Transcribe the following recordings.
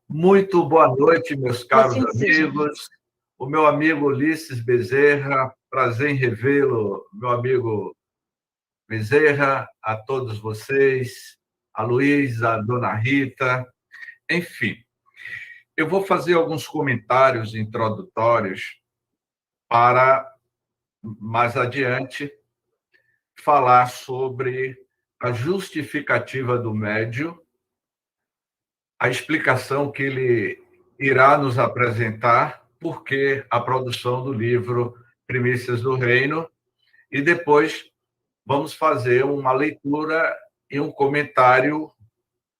Muito boa noite, meus caros Assim seja. amigos. O meu amigo Ulisses Bezerra, prazer em revê-lo, meu amigo Bezerra, a todos vocês, a Luísa, a dona Rita, enfim. Eu vou fazer alguns comentários introdutórios para, mais adiante, falar sobre a justificativa do médium, a explicação que ele irá nos apresentar, porque a produção do livro Primícias do Reino, e depois vamos fazer uma leitura e um comentário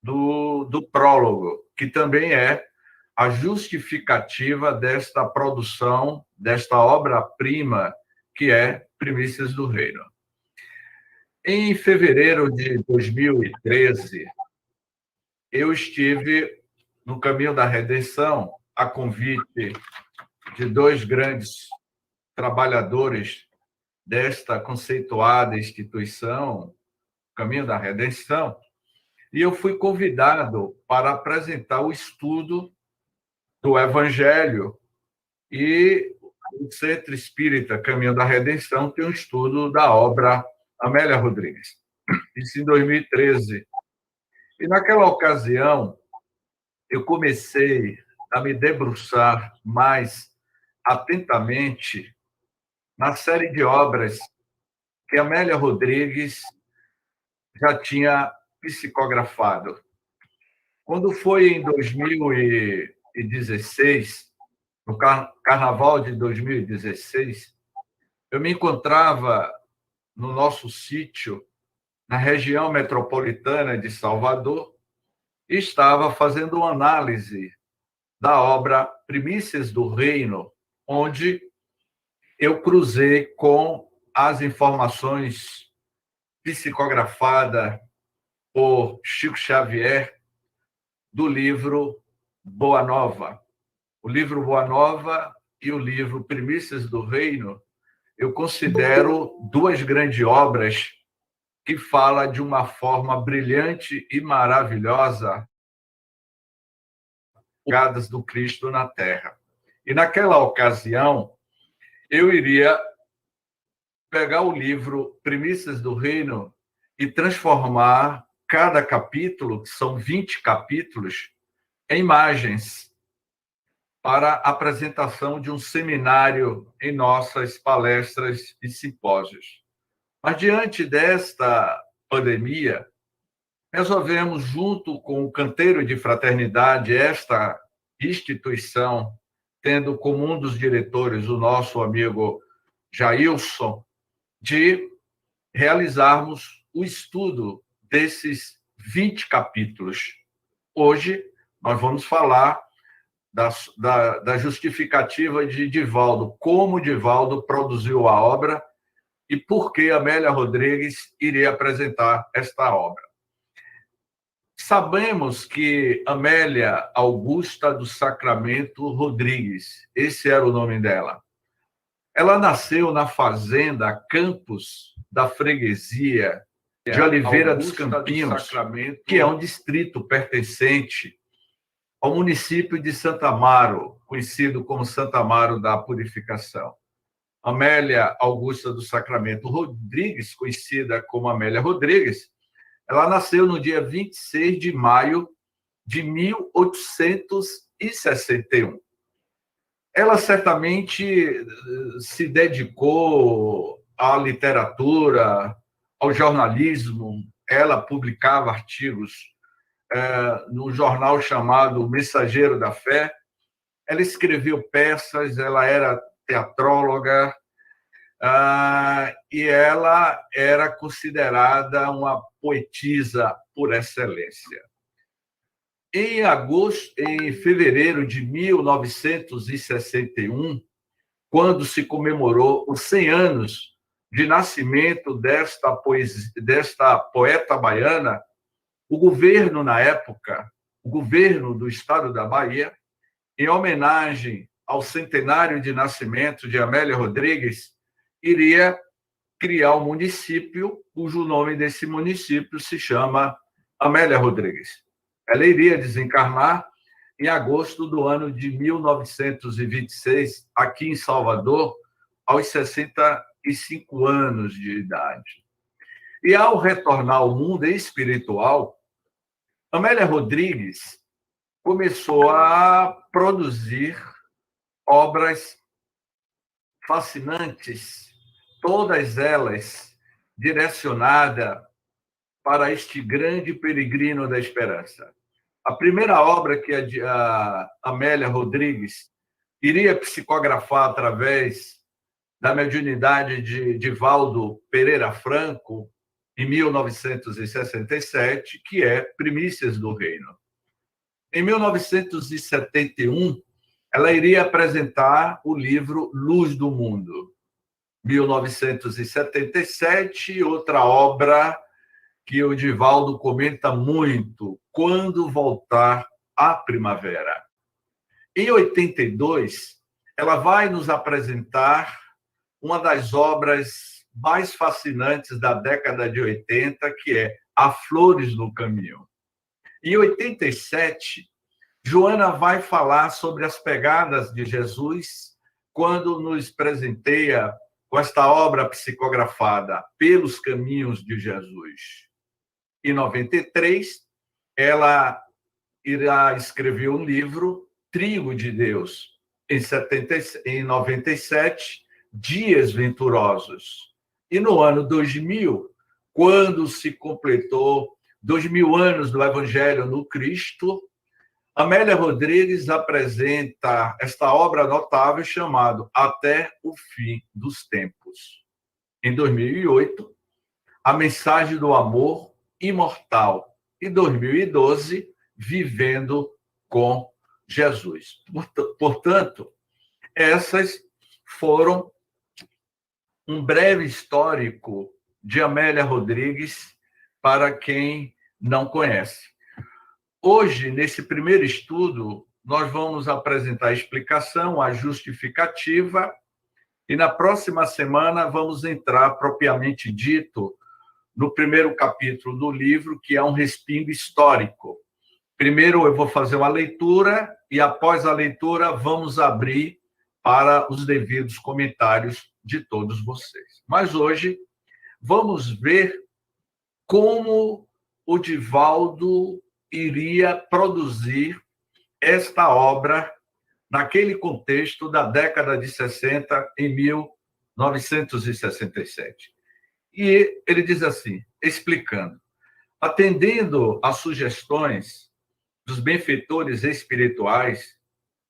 do prólogo, que também é a justificativa desta produção, desta obra-prima, que é Primícias do Reino. Em fevereiro de 2013, eu estive no Caminho da Redenção, a convite de dois grandes trabalhadores desta conceituada instituição, Caminho da Redenção, e eu fui convidado para apresentar o estudo do Evangelho, e o Centro Espírita Caminho da Redenção tem um estudo da obra Amélia Rodrigues, isso em 2013. E naquela ocasião, eu comecei a me debruçar mais atentamente na série de obras que Amélia Rodrigues já tinha psicografado. Quando foi em 2016, no Carnaval de 2016, eu me encontrava no nosso sítio, na região metropolitana de Salvador, e estava fazendo uma análise da obra Primícias do Reino, onde eu cruzei com as informações psicografadas por Chico Xavier do livro Boa Nova. O livro Boa Nova e o livro Primícias do Reino, eu considero duas grandes obras que falam de uma forma brilhante e maravilhosa as do Cristo na Terra. E naquela ocasião, eu iria pegar o livro Primícias do Reino e transformar cada capítulo, que são 20 capítulos, em imagens para a apresentação de um seminário em nossas palestras e simpósios. Mas, diante desta pandemia, resolvemos, junto com o Canteiro de Fraternidade, esta instituição, tendo como um dos diretores o nosso amigo Jailson, de realizarmos o estudo desses 20 capítulos. Hoje, nós vamos falar da justificativa de Divaldo, como Divaldo produziu a obra e por que Amélia Rodrigues iria apresentar esta obra. Sabemos que Amélia Augusta do Sacramento Rodrigues, esse era o nome dela, ela nasceu na fazenda Campos da Freguesia de Oliveira dos Campinhos, que é um distrito pertencente ao município de Santa Amaro, conhecido como Santa Amaro da Purificação. Amélia Augusta do Sacramento Rodrigues, conhecida como Amélia Rodrigues, ela nasceu no dia 26 de maio de 1861. Ela certamente se dedicou à literatura, ao jornalismo. Ela publicava artigos no jornal chamado Mensageiro da Fé. Ela escreveu peças, ela era teatróloga, e ela era considerada uma poetisa por excelência. Em fevereiro de 1961, quando se comemorou os 100 anos de nascimento desta poeta baiana, o governo, na época, o governo do estado da Bahia, em homenagem ao centenário de nascimento de Amélia Rodrigues, iria criar um município cujo nome desse município se chama Amélia Rodrigues. Ela iria desencarnar em agosto do ano de 1926, aqui em Salvador, aos 65 anos de idade. E ao retornar ao mundo espiritual, Amélia Rodrigues começou a produzir obras fascinantes, todas elas direcionadas para este grande peregrino da esperança. A primeira obra que a Amélia Rodrigues iria psicografar através da mediunidade de Divaldo Pereira Franco, em 1967, que é Primícias do Reino. Em 1971, ela iria apresentar o livro Luz do Mundo. 1977, outra obra que o Divaldo comenta muito, Quando Voltar a Primavera. Em 82, ela vai nos apresentar uma das obras mais fascinantes da década de 80, que é Há Flores no Caminho. Em 87, Joana vai falar sobre as pegadas de Jesus, quando nos presenteia com esta obra psicografada, Pelos Caminhos de Jesus. Em 93, ela irá escrever um livro, Trigo de Deus. Em 97, Dias Venturosos. E no ano 2000, quando se completou 2000 anos do Evangelho no Cristo, Amélia Rodrigues apresenta esta obra notável chamada Até o Fim dos Tempos. Em 2008, A Mensagem do Amor Imortal. Em 2012, Vivendo com Jesus. Portanto, essas foram um breve histórico de Amélia Rodrigues para quem não conhece. Hoje, nesse primeiro estudo, nós vamos apresentar a explicação, a justificativa, e na próxima semana vamos entrar, propriamente dito, no primeiro capítulo do livro, que é um respingo histórico. Primeiro eu vou fazer uma leitura e, após a leitura, vamos abrir para os devidos comentários de todos vocês. Mas hoje vamos ver como o Divaldo iria produzir esta obra naquele contexto da década de 60, em 1967. E ele diz assim, explicando: atendendo às sugestões dos benfeitores espirituais,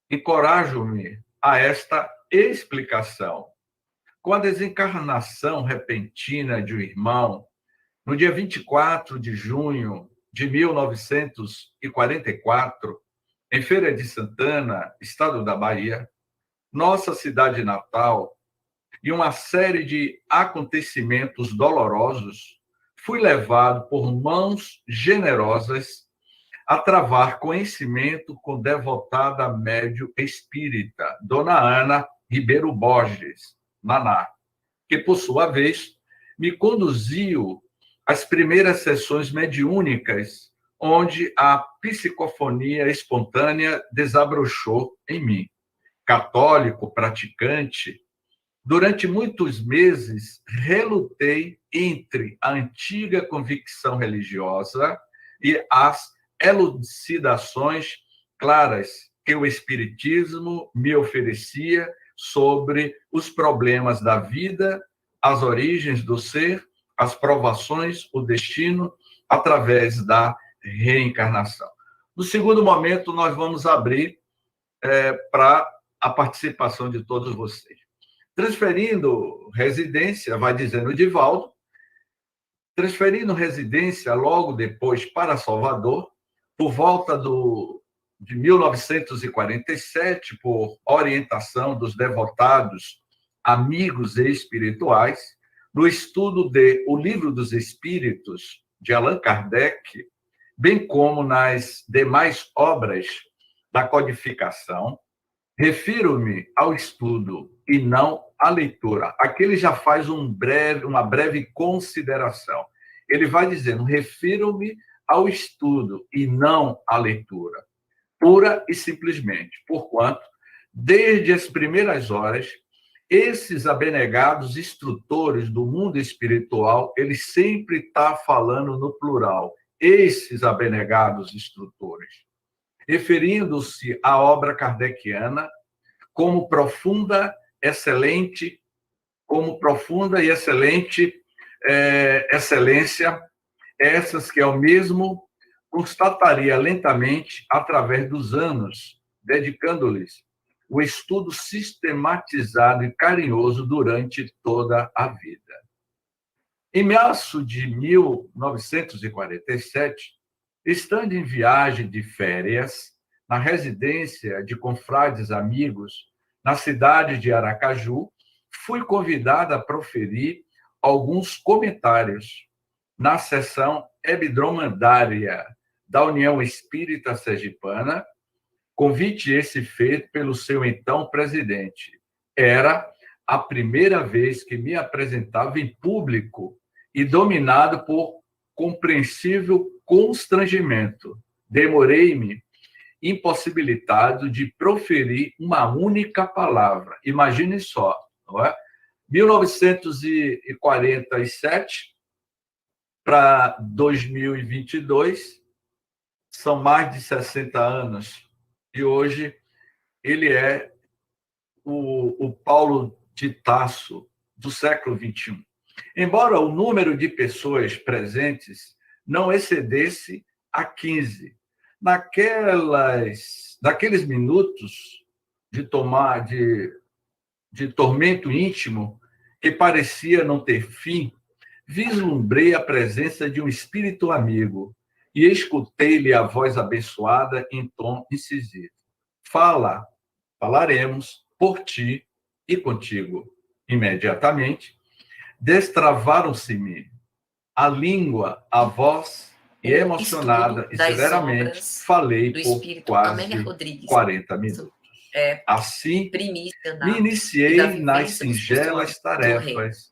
encorajo-me a esta explicação. Com a desencarnação repentina de um irmão, no dia 24 de junho de 1944, em Feira de Santana, estado da Bahia, nossa cidade natal, e uma série de acontecimentos dolorosos, fui levado por mãos generosas a travar conhecimento com devotada médium espírita, Dona Ana Ribeiro Borges, Naná, que, por sua vez, me conduziu às primeiras sessões mediúnicas, onde a psicofonia espontânea desabrochou em mim. Católico, praticante, durante muitos meses relutei entre a antiga convicção religiosa e as elucidações claras que o Espiritismo me oferecia sobre os problemas da vida, as origens do ser, as provações, o destino, através da reencarnação. No segundo momento, nós vamos abrir para a participação de todos vocês. Transferindo residência, vai dizendo o Divaldo, transferindo residência logo depois para Salvador, por volta de 1947, por orientação dos devotados amigos espirituais, no estudo de O Livro dos Espíritos, de Allan Kardec, bem como nas demais obras da codificação, refiro-me ao estudo e não à leitura. Aqui ele já faz uma breve consideração. Ele vai dizendo, refiro-me ao estudo e não à leitura. pura e simplesmente, porquanto, desde as primeiras horas, esses abnegados instrutores do mundo espiritual, eles sempre estão falando no plural, esses abnegados instrutores, referindo-se à obra kardeciana como profunda, excelente, como profunda e excelente excelência, essas que ao mesmo constataria lentamente através dos anos, dedicando-lhes o estudo sistematizado e carinhoso durante toda a vida. Em março de 1947, estando em viagem de férias na residência de confrades amigos na cidade de Aracaju, fui convidada a proferir alguns comentários na sessão hebdomadária da União Espírita Sergipana, convite esse feito pelo seu então presidente. Era a primeira vez que me apresentava em público e dominado por compreensível constrangimento. Demorei-me impossibilitado de proferir uma única palavra. Imagine só, não é? 1947 para 2022 são mais de 60 anos. E hoje ele é o Paulo de Tarso do século XXI. Embora o número de pessoas presentes não excedesse a 15, naqueles minutos de tormento íntimo que parecia não ter fim, vislumbrei a presença de um espírito amigo e escutei-lhe a voz abençoada em tom incisivo. Falaremos por ti e contigo. Imediatamente, destravaram-se-me a língua, a voz, e emocionada e severamente falei por quase 40 minutos. Assim, me iniciei nas singelas tarefas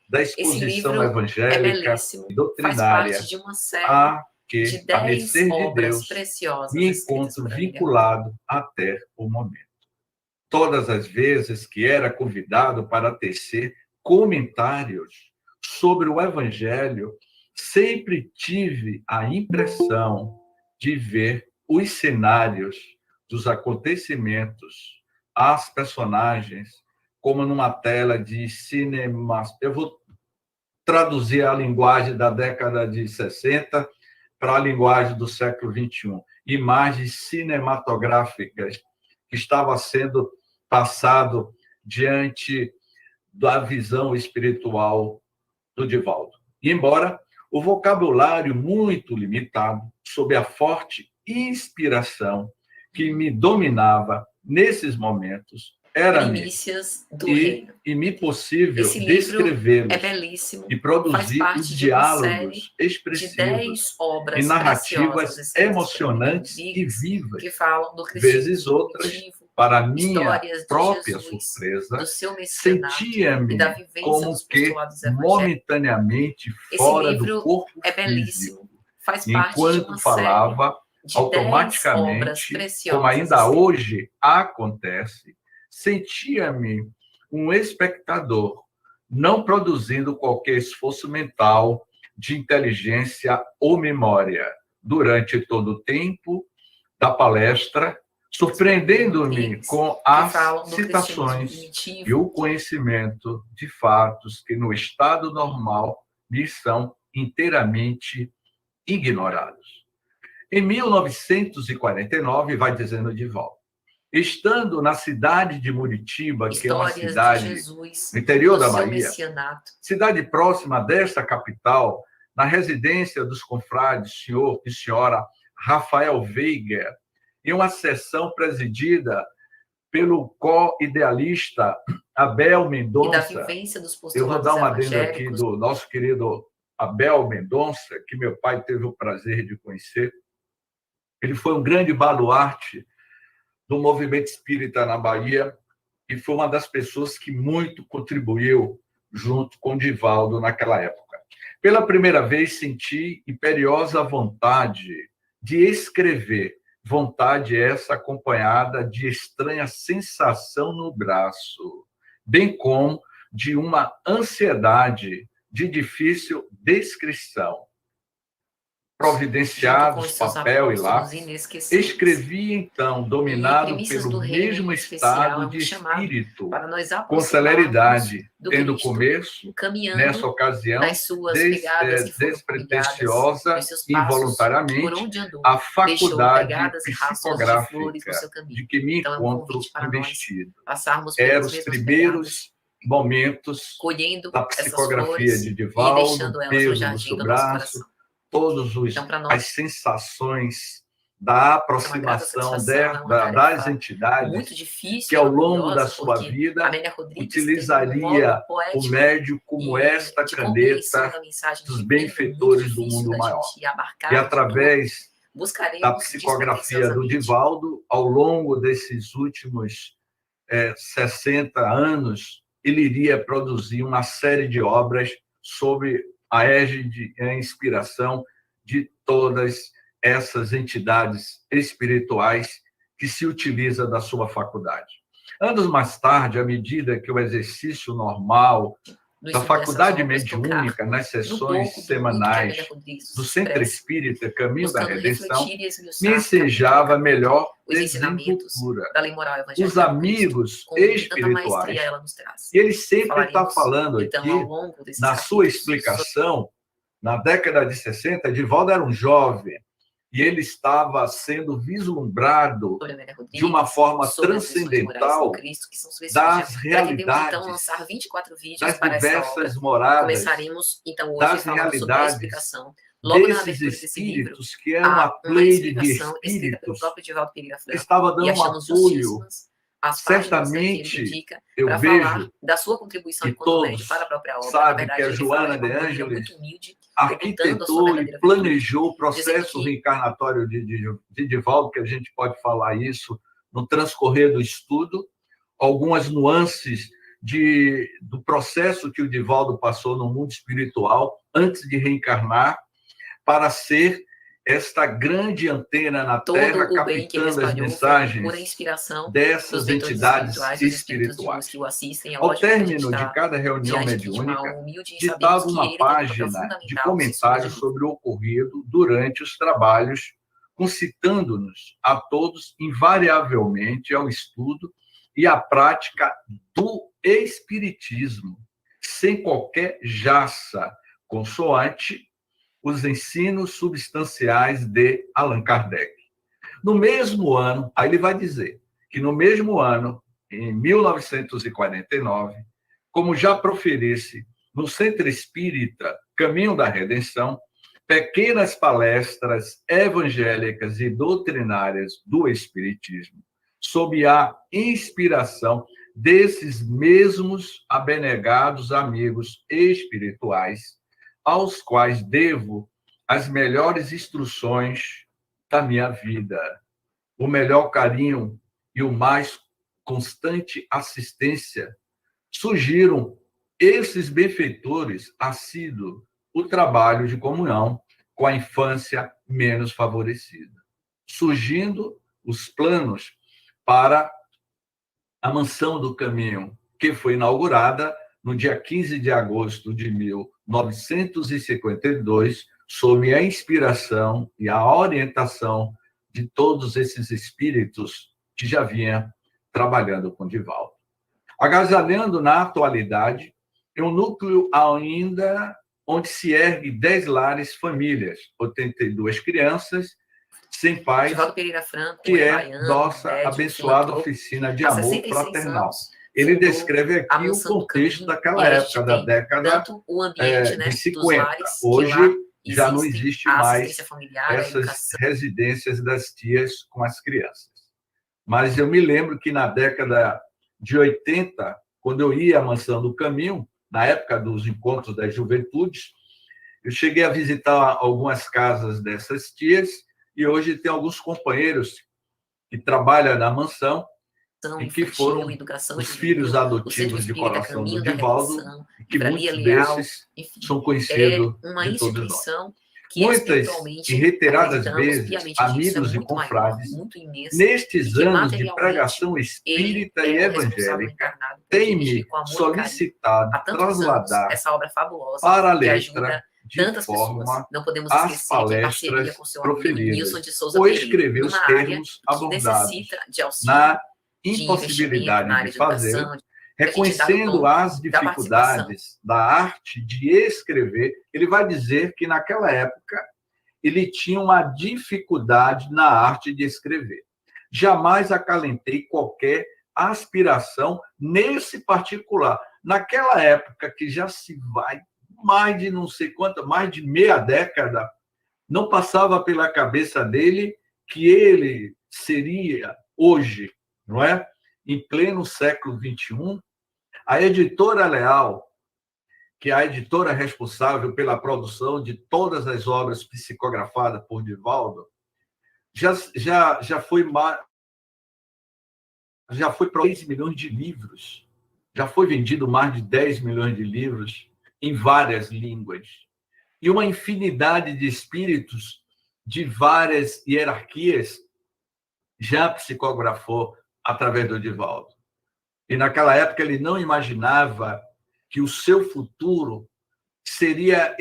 da exposição evangélica e doutrinária a que, a mercê de Deus, me encontro vinculado até o momento. Todas as vezes que era convidado para tecer comentários sobre o Evangelho, sempre tive a impressão de ver os cenários dos acontecimentos, as personagens, como numa tela de cinema. Eu vou traduzir a linguagem da década de 60 para a linguagem do século XXI. Imagens cinematográficas que estavam sendo passado diante da visão espiritual do Divaldo. E embora o vocabulário muito limitado, sob a forte inspiração que me dominava nesses momentos, era me possível descrevê-los e produzir os diálogos expressivos e narrativas emocionantes e vivas, vezes outras, para minha própria surpresa, sentia-me como que momentaneamente fora do corpo físico. Enquanto falava, automaticamente, como ainda hoje acontece, sentia-me um espectador, não produzindo qualquer esforço mental, de inteligência ou memória, durante todo o tempo da palestra, surpreendendo-me com as citações e o conhecimento de fatos que, no estado normal, me são inteiramente ignorados. Em 1949, vai dizendo Divaldo, estando na cidade de Muritiba, que é uma cidade no interior da Bahia, cidade próxima desta capital, na residência dos confrades senhor e senhora Rafael Veiga, em uma sessão presidida pelo co-idealista Abel Mendonça. Eu vou dar uma adendo aqui do nosso querido Abel Mendonça, que meu pai teve o prazer de conhecer. Ele foi um grande baluarte do movimento espírita na Bahia e foi uma das pessoas que muito contribuiu junto com Divaldo naquela época. Pela primeira vez, senti imperiosa vontade de escrever vontade essa acompanhada de estranha sensação no braço, bem como de uma ansiedade de difícil descrição. Providenciados papel e lápis, escrevi então, dominado pelo mesmo estado de espírito, com celeridade, tendo começo, nessa ocasião, despretensiosa e voluntariamente, a faculdade psicográfica de que me encontro investido. Eram os primeiros momentos da psicografia de Divaldo, peso no seu braço, todas as sensações da aproximação das entidades que, ao longo da sua vida, utilizaria o médium como esta caneta dos benfeitores do mundo maior. E, através da psicografia do Divaldo, ao longo desses últimos 60 anos, ele iria produzir uma série de obras sobre a égide e a inspiração de todas essas entidades espirituais que se utiliza da sua faculdade. Anos mais tarde, à medida que o exercício normal da faculdade mediúnica nas sessões semanais do Centro Espírita Caminho da Redenção me ensejava melhor desenvoltura. Os amigos espirituais. E ele sempre está falando aqui, na sua explicação, na década de 60, Divaldo era um jovem e ele estava sendo vislumbrado de uma forma transcendental das realidades, das diversas moradas, das realidades desses espíritos, que é uma pleide de espíritos, que estava dando um apoio. Certamente, eu vejo da sua contribuição que todos sabem que a Joana de Ângeles arquitetou e planejou o processo reencarnatório de Divaldo, que a gente pode falar isso no transcorrer do estudo, algumas nuances do processo que o Divaldo passou no mundo espiritual antes de reencarnar, para ser esta grande antena na Terra, captando as mensagens dessas entidades espirituais. Ao término de cada reunião mediúnica, ditava uma página de comentários sobre o ocorrido durante os trabalhos, concitando-nos a todos invariavelmente ao estudo e à prática do espiritismo, sem qualquer jaça, consoante os ensinos substanciais de Allan Kardec. No mesmo ano, aí ele vai dizer que no mesmo ano, em 1949, como já proferisse no Centro Espírita Caminho da Redenção, pequenas palestras evangélicas e doutrinárias do Espiritismo, sob a inspiração desses mesmos abnegados amigos espirituais, aos quais devo as melhores instruções da minha vida, o melhor carinho e o mais constante assistência, surgiram esses benfeitores assíduos o trabalho de comunhão com a infância menos favorecida, surgindo os planos para a Mansão do Caminho, que foi inaugurada no dia 15 de agosto de 1952, sob a inspiração e a orientação de todos esses espíritos que já vinham trabalhando com Divaldo. Agasalhando na atualidade, é um núcleo ainda onde se ergue 10 lares famílias, 82 crianças sem pais, que é nossa abençoada oficina de amor fraternal. Ele descreve aqui o contexto daquela época, da década de 50. Hoje já não existe mais essas residências das tias com as crianças. Mas eu me lembro que na década de 80, quando eu ia à Mansão do Caminho, na época dos encontros das juventudes, eu cheguei a visitar algumas casas dessas tias e hoje tem alguns companheiros que trabalham na mansão e que foram os filhos adotivos de coração do Divaldo, e que muitos desses são conhecidos de todos nós. Muitas e reiteradas vezes, amigos e confrades, nestes anos de pregação espírita e evangélica, têm-me solicitado trasladar para a letra de forma as palestras proferidas, ou escrever os termos abordados na impossibilidade de fazê-lo, reconhecendo as dificuldades da arte de escrever. Ele vai dizer que naquela época ele tinha uma dificuldade na arte de escrever. Jamais acalentei qualquer aspiração nesse particular. Naquela época, que já se vai mais de não sei quanto, mais de meia década, não passava pela cabeça dele que ele seria hoje, não é? Em pleno século XXI, a Editora Leal, que é a editora responsável pela produção de todas as obras psicografadas por Divaldo, já foi para 10 milhões de livros. Já foi vendido mais de 10 milhões de livros em várias línguas. E uma infinidade de espíritos de várias hierarquias já psicografou através do Divaldo. E naquela época ele não imaginava que o seu futuro seria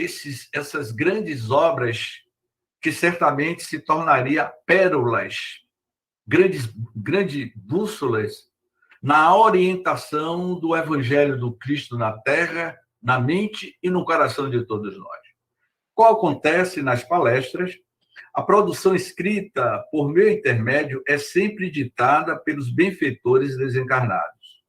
essas grandes obras que certamente se tornaria pérolas, grandes bússolas na orientação do Evangelho do Cristo na Terra, na mente e no coração de todos nós. Qual acontece nas palestras, a produção escrita por meu intermédio é sempre ditada pelos benfeitores desencarnados.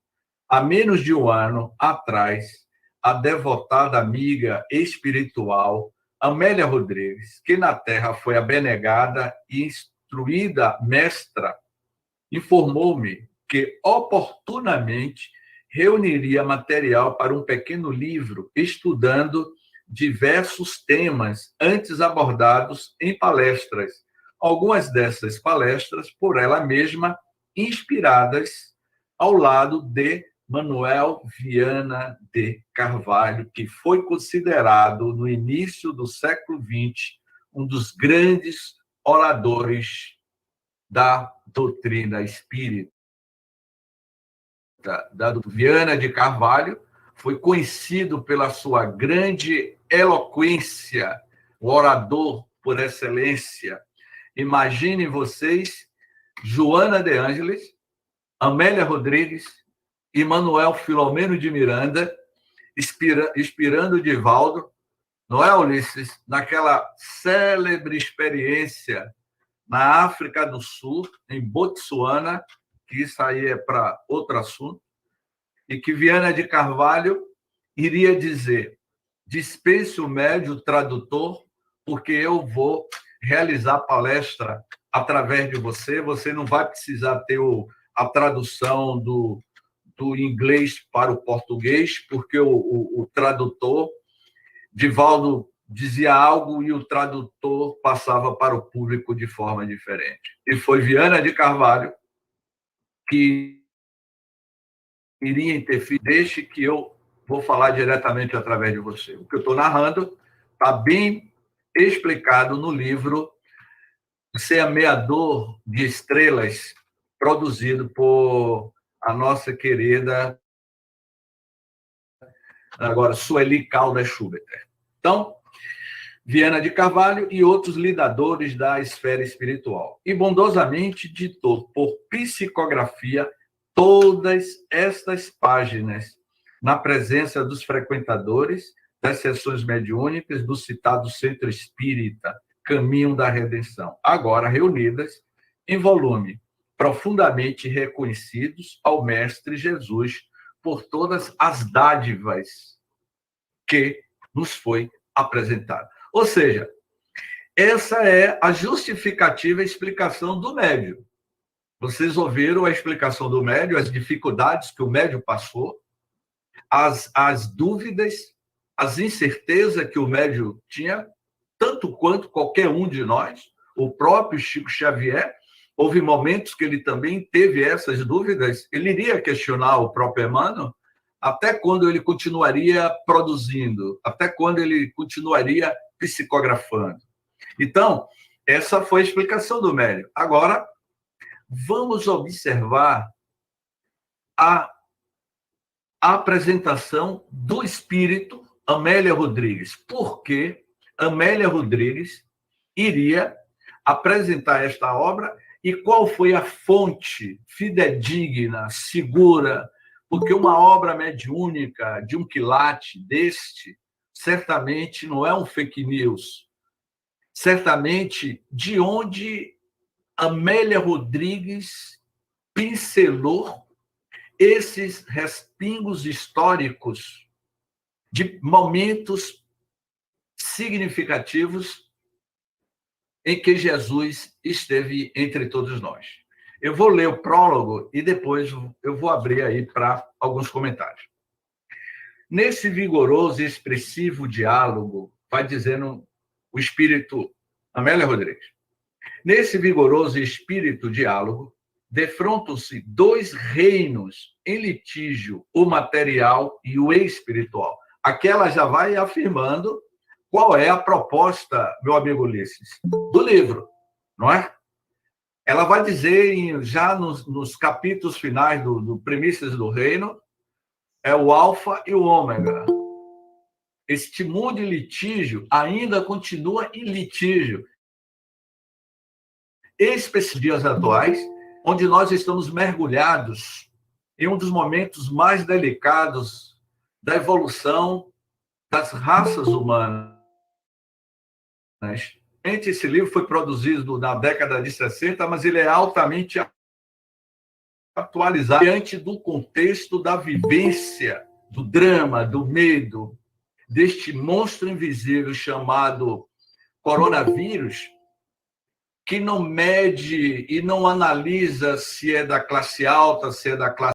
Há menos de um ano atrás, a devotada amiga espiritual Amélia Rodrigues, que na Terra foi abnegada e instruída mestra, informou-me que oportunamente reuniria material para um pequeno livro, estudando diversos temas antes abordados em palestras. Algumas dessas palestras, por ela mesma, inspiradas ao lado de Manuel Viana de Carvalho, que foi considerado, no início do século XX, um dos grandes oradores da doutrina espírita. Viana de Carvalho foi conhecido pela sua grande eloquência, o orador por excelência. Imaginem vocês, Joana de Ângeles, Amélia Rodrigues e Manuel Filomeno de Miranda, inspirando Divaldo, não é, Ulisses? Naquela célebre experiência na África do Sul, em Botsuana, que isso aí é para outro assunto, e que Viana de Carvalho iria dizer: dispense o médio tradutor, porque eu vou realizar palestra através de você, você não vai precisar ter a tradução do inglês para o português, porque o tradutor, Divaldo dizia algo e o tradutor passava para o público de forma diferente. E foi Viana de Carvalho que iria interferir. Deixe que eu vou falar diretamente através de você. O que eu estou narrando está bem explicado no livro Semeador de Estrelas, produzido por a nossa querida agora Sueli Caldas Schubert. Então, Viana de Carvalho e outros lidadores da esfera espiritual. E bondosamente ditou por psicografia todas estas páginas, na presença dos frequentadores das sessões mediúnicas do citado Centro Espírita Caminho da Redenção, agora reunidas em volume, profundamente reconhecidos ao Mestre Jesus por todas as dádivas que nos foi apresentada. Ou seja, essa é a justificativa e explicação do médium. Vocês ouviram a explicação do médium, as dificuldades que o médium passou, as dúvidas, as incertezas que o médium tinha, tanto quanto qualquer um de nós, o próprio Chico Xavier. Houve momentos que ele também teve essas dúvidas, ele iria questionar o próprio Emmanuel, até quando ele continuaria produzindo, até quando ele continuaria psicografando. Então, essa foi a explicação do Mélio. Agora, vamos observar a apresentação do espírito Amélia Rodrigues. Por que Amélia Rodrigues iria apresentar esta obra e qual foi a fonte fidedigna, segura? Porque uma obra mediúnica de um quilate deste, certamente não é um fake news. Certamente, de onde Amélia Rodrigues pincelou esses respingos históricos de momentos significativos em que Jesus esteve entre todos nós. Eu vou ler o prólogo e depois eu vou abrir aí para alguns comentários. Nesse vigoroso e expressivo diálogo, vai dizendo o espírito Amélia Rodrigues, nesse vigoroso e espírito diálogo, defrontam-se dois reinos em litígio, o material e o espiritual. Aqui ela já vai afirmando qual é a proposta, meu amigo Ulisses, do livro, não é? Ela vai dizer, já nos capítulos finais do Primícias do Reino, é o alfa e o ômega. Este mundo de litígio ainda continua em litígio. Esses dias atuais, onde nós estamos mergulhados em um dos momentos mais delicados da evolução das raças humanas. Esse livro foi produzido na década de 60, mas ele é altamente atualizado diante do contexto da vivência, do drama, do medo, deste monstro invisível chamado coronavírus, que não mede e não analisa se é da classe alta, se é da classe